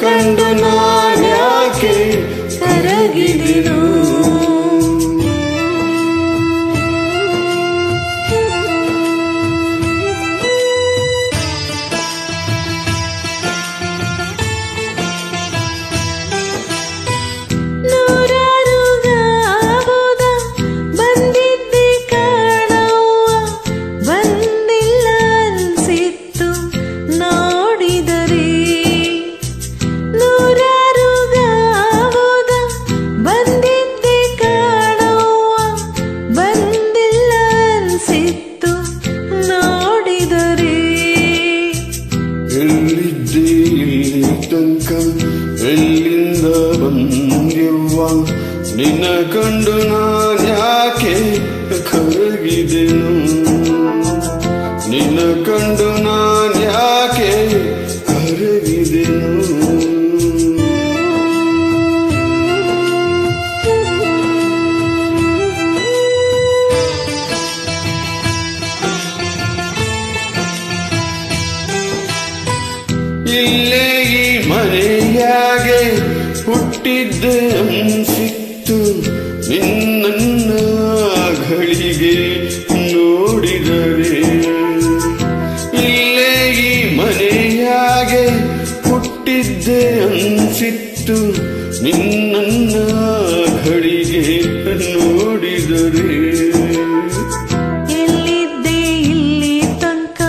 ಕಂಡು ನಾನ್ಯಾಕೆ ಕರಗಿದೆನು. ಎಲ್ಲಿಂದ ಬಂದ್ಯವ್ವ ನಿನ್ನ ಕಂಡು ನಾನ್ಯಾಕೆ ಕರಗಿದೆನು. ನಿನ್ನ ಕಂಡು ನಾನ್ಯಾಕೆ ಕರಗಿದೆನು. ಇಲ್ಲೇ ಈ ಮನೆಯಾಗೆ ಹುಟ್ಟಿದ್ದೆ ಅನ್ಸಿತ್ತು ನಿನ್ನ ಗಳಿಗೆ ನೋಡಿದರೆ. ಇಲ್ಲೇ ಈ ಮನೆಯಾಗೆ ಹುಟ್ಟಿದ್ದೆ ಅನ್ಸಿತ್ತು ನಿನ್ನ ಗಳಿಗೆ ನೋಡಿದರೆ. ಎಲ್ಲಿದ್ದೆ ಇಲ್ಲಿ ತನಕ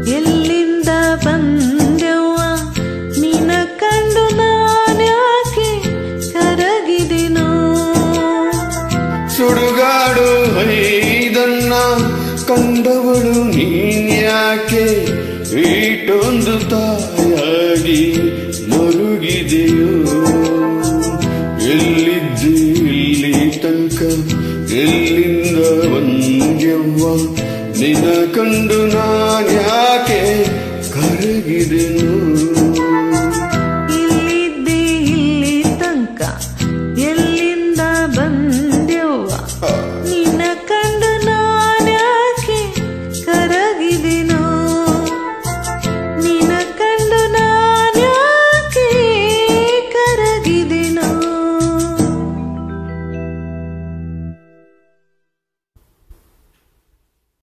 ಎಲ್ಲಿಂದ ಬಂದೆವ್ವ ನಿನ್ನ ಕಂಡು ನಾನ್ಯಾಕೆ ಕರಗಿದೆನು. ಸುಡುಗಾಡು ಐದನ್ನ ಕಂಡವಳು ನೀನ್ಯಾಕೆ ಈಟೊಂದು ತಾಯಾಗಿ ಮರುಗಿದೆಯೋ. ಎಲ್ಲಿದ್ದೆ ಇಲ್ಲಿ ತನಕ ಎಲ್ಲಿಂದ ಬಂದ್ಯವ್ವ ನಿನ್ನ ಕಂಡು ನಾನ್ಯಾಕೆ ಕರಗಿದೆನು.